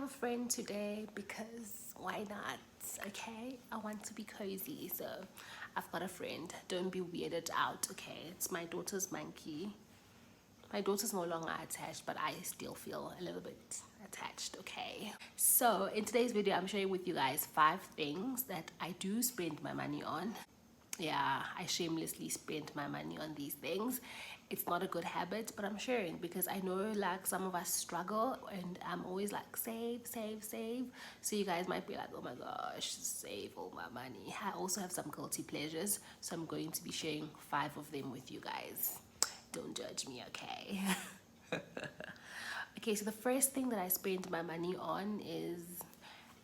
a friend today because why not? Okay, I want to be cozy, so I've got a friend. Don't be weirded out, okay? It's my daughter's monkey. My daughter's no longer attached, but I still feel a little bit attached, okay? So in today's video, I'm sharing with you guys 5 things that I do spend my money on. Yeah, I shamelessly spent my money on these things. It's not a good habit, but I'm sharing because I know like some of us struggle, and I'm always like save, save, save. So you guys might be like, oh my gosh, save all my money. I also have some guilty pleasures, so I'm going to be sharing 5 of them with you guys. Don't judge me, okay? Okay, so the first thing that I spend my money on is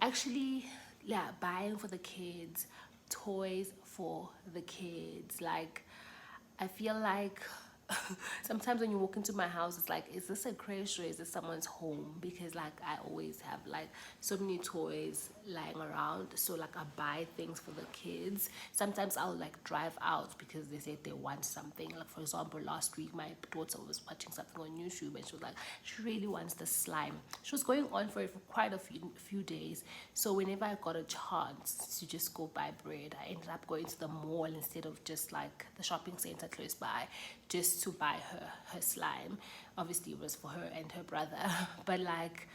actually, yeah, buying for the kids, toys for the kids. Like, I feel like sometimes when you walk into my house, it's like, is this a crash or is this someone's home? Because like I always have like so many toys lying around, so like I buy things for the kids. Sometimes I'll like drive out because they said they want something. Like for example, last week my daughter was watching something on YouTube and she was like, she really wants the slime. She was going on for it for quite a few days. So whenever I got a chance to just go buy bread, I ended up going to the mall instead of just like the shopping center close by, just to buy her slime. Obviously it was for her and her brother, but like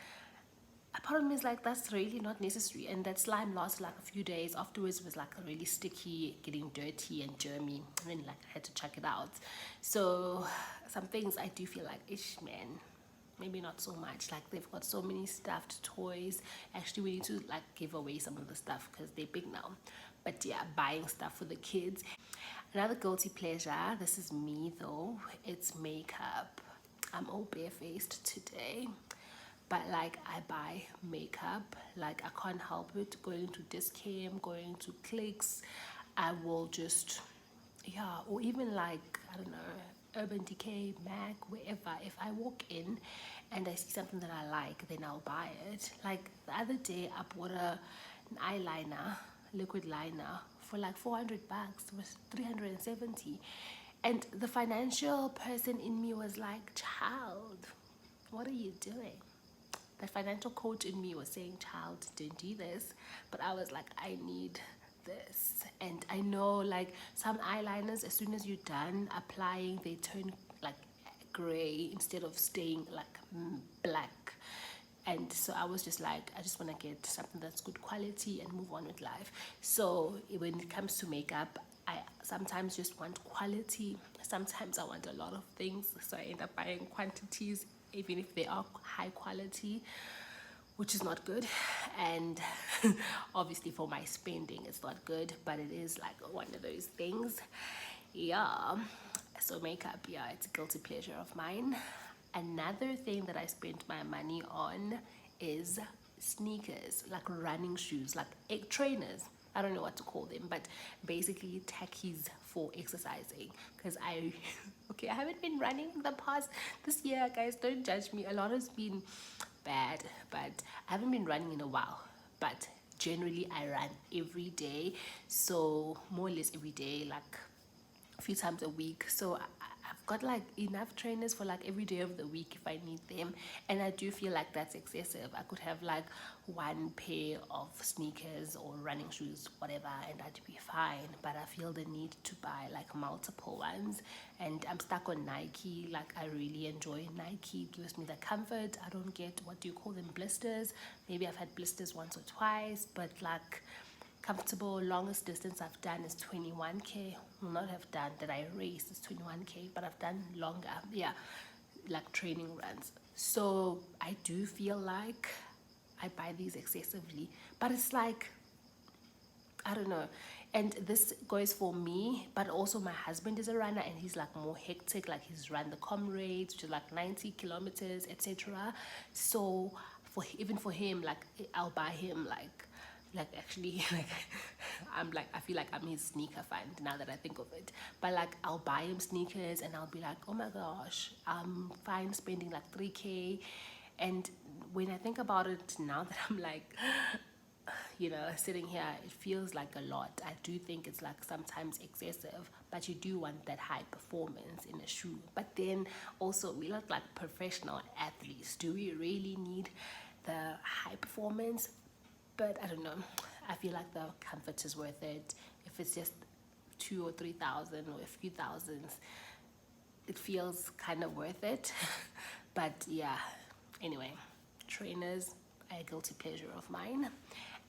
a part of me is like, that's really not necessary. And that slime lasted like a few days. Afterwards it was like really sticky, getting dirty and germy, and then like I had to chuck it out. So some things I do feel like, ish man, maybe not so much. Like they've got so many stuffed toys. Actually we need to like give away some of the stuff because they're big now. But yeah, buying stuff for the kids. Another guilty pleasure, this is me though, it's makeup. I'm all barefaced today, but like I buy makeup. Like I can't help it. Going to Discam, going to Clicks, I will just, yeah, or even like, I don't know, Urban Decay, Mac, wherever. If I walk in and I see something that I like, then I'll buy it. Like the other day I bought an eyeliner, liquid liner, for like 400 bucks. It was 370, and the financial person in me was like, child, what are you doing? The financial coach in me was saying, child, don't do this. But I was like, I need this. And I know like some eyeliners, as soon as you're done applying, they turn like gray instead of staying like black. And so I was just like, I just want to get something that's good quality and move on with life. So when it comes to makeup, I sometimes just want quality. Sometimes I want a lot of things, so I end up buying quantities even if they are high quality, which is not good. And obviously for my spending it's not good, but it is like one of those things. Yeah, so makeup, yeah, it's a guilty pleasure of mine. Another thing that I spent my money on is sneakers, like running shoes, like egg trainers. I don't know what to call them, but basically tackies for exercising. Because okay, I haven't been running this year, guys. Don't judge me. A lot has been bad, but I haven't been running in a while. But generally, I run every day, so more or less every day, like a few times a week. So I've got like enough trainers for like every day of the week if I need them, and I do feel like that's excessive. I could have like one pair of sneakers or running shoes, whatever, and I'd be fine. But I feel the need to buy like multiple ones, and I'm stuck on Nike. Like I really enjoy Nike. It gives me the comfort. I don't get, what do you call them, blisters. Maybe I've had blisters once or twice, but like comfortable. Longest distance I've done is 21k. Will not have done that I raced is 21k, but I've done longer, yeah, like training runs. So I do feel like I buy these excessively, but it's like, I don't know. And this goes for me, but also my husband is a runner and he's like more hectic. Like he's run the comrades, which is like 90 kilometers, etc. So even for him, like I'll buy him like actually like I feel like I'm his sneaker fund now that I think of it. But like I'll buy him sneakers and I'll be like, oh my gosh, I'm fine spending like 3k. And when I think about it now that I'm like, you know, sitting here, it feels like a lot. I do think it's like sometimes excessive, but you do want that high performance in a shoe. But then also, we look like professional athletes. Do we really need the high performance, but I don't know. I feel like the comfort is worth it. If it's just 2 or 3 thousand or a few thousands, it feels kind of worth it. But yeah, anyway, trainers are a guilty pleasure of mine.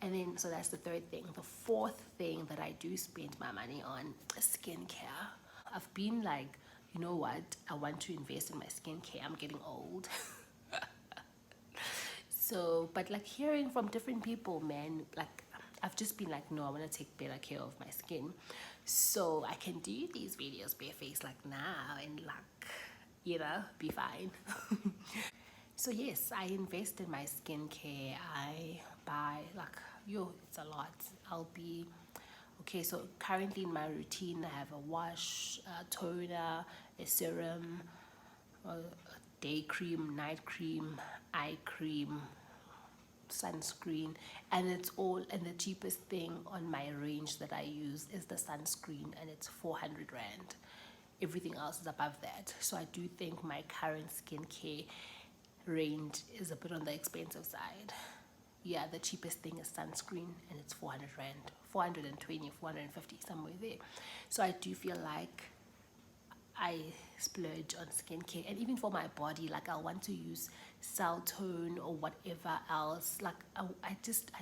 And then, so that's the third thing. The fourth thing that I do spend my money on is skincare. I've been like, you know what? I want to invest in my skincare. I'm getting old. So, but like hearing from different people, man, like I've just been like, no, I want to take better care of my skin. So I can do these videos barefaced like now and like, be fine. So yes, I invest in my skincare. I buy like, it's a lot. I'll be okay. So currently in my routine, I have a wash, a toner, a serum, a day cream, night cream, eye cream, sunscreen, and it's all, and the cheapest thing on my range that I use is the sunscreen, and it's 400 rand. Everything else is above that. So I do think my current skincare range is a bit on the expensive side. Yeah, the cheapest thing is sunscreen, and it's 400 rand, 420, 450, somewhere there. So I do feel like I splurge on skincare, and even for my body, like I want to use cell tone or whatever else. Like I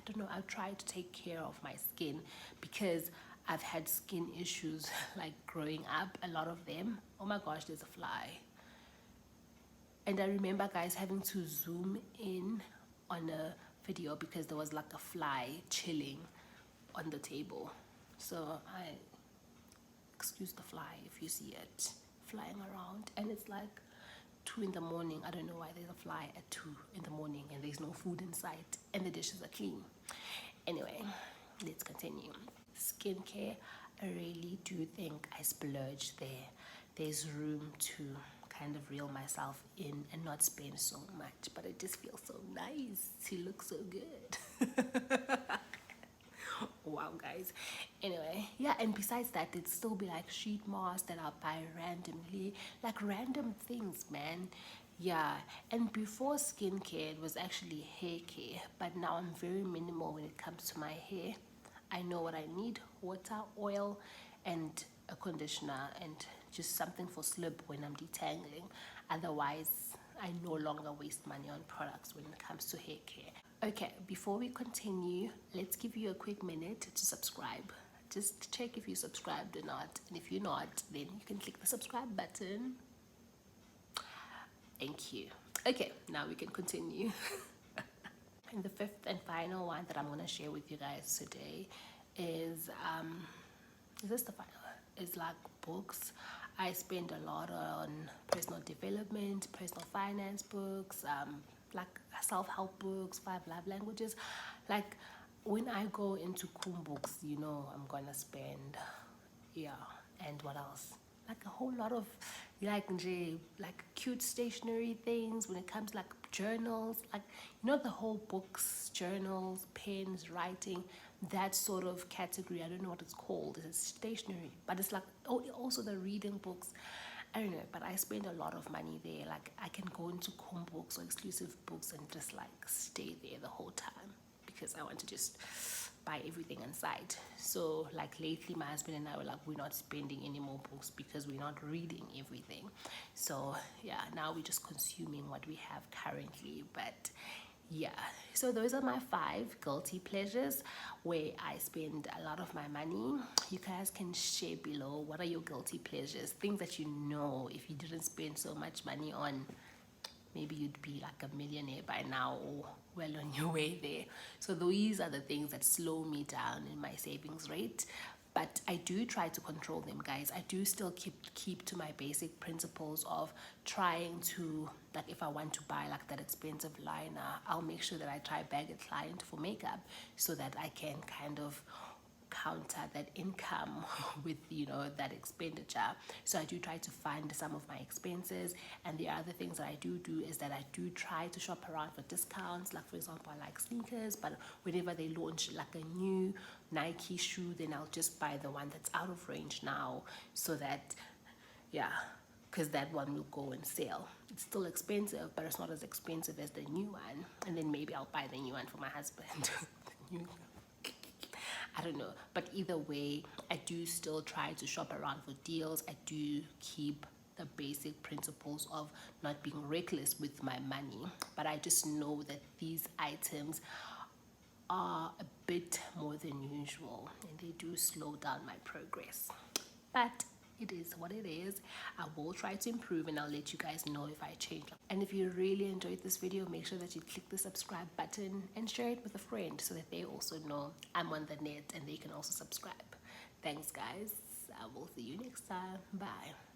don't know, I try to take care of my skin because I've had skin issues like growing up, a lot of them. Oh my gosh, there's a fly. And I remember, guys, having to zoom in on a video because there was like a fly chilling on the table. So excuse the fly if you see it flying around, and it's like 2 in the morning. I don't know why there's a fly at 2 in the morning and there's no food in sight and the dishes are clean. Anyway, let's continue. Skincare, I really do think I splurge there. There's room to kind of reel myself in and not spend so much, but it just feels so nice to look so good. Wow, guys. Anyway, yeah, and besides that, it'd still be like sheet masks that I'll buy randomly, like random things, man. Yeah, and before skincare, it was actually hair care, but now I'm very minimal when it comes to my hair. I know what I need: water, oil, and a conditioner, and just something for slip when I'm detangling. Otherwise, I no longer waste money on products when it comes to hair care. Okay, before we continue, let's give you a quick minute to subscribe. Just check if you subscribed or not, and if you're not, then you can click the subscribe button. Thank you. Okay, now we can continue. And the fifth and final one that I'm going to share with you guys today is this the final? Is like books. I spend a lot on personal development, personal finance books, like self-help books, 5 love languages. Like when I go into Kum books, I'm gonna spend, yeah. And what else? Like a whole lot of like cute stationery things. When it comes like journals, like the whole books, journals, pens, writing, that sort of category. I don't know what it's called. It's stationery, but it's like also the reading books. I don't know, but I spend a lot of money there. Like I can go into Kum books or exclusive books and just like stay there the whole time because I want to just buy everything inside. So like lately my husband and I were like, we're not spending any more books because we're not reading everything. So yeah, now we're just consuming what we have currently. But yeah, so those are my 5 guilty pleasures where I spend a lot of my money. You guys can share below, what are your guilty pleasures, things that if you didn't spend so much money on, maybe you'd be like a millionaire by now or well on your way there. So these are the things that slow me down in my savings rate. But I do try to control them, guys. I do still keep to my basic principles of trying to, like if I want to buy like that expensive liner, I'll make sure that I try bag a client for makeup so that I can kind of counter that income with that expenditure. So I do try to fund some of my expenses. And the other things that I do is that I do try to shop around for discounts. Like for example, I like sneakers, but whenever they launch like a new Nike shoe, then I'll just buy the one that's out of range now, so that because that one will go on sale. It's still expensive, but it's not as expensive as the new one. And then maybe I'll buy the new one for my husband. I don't know. But either way, I do still try to shop around for deals. I do keep the basic principles of not being reckless with my money. But I just know that these items are a bit more than usual and they do slow down my progress. But it is what it is. I will try to improve and I'll let you guys know if I change. And if you really enjoyed this video, make sure that you click the subscribe button and share it with a friend so that they also know I'm on the net and they can also subscribe. Thanks guys. I will see you next time. Bye.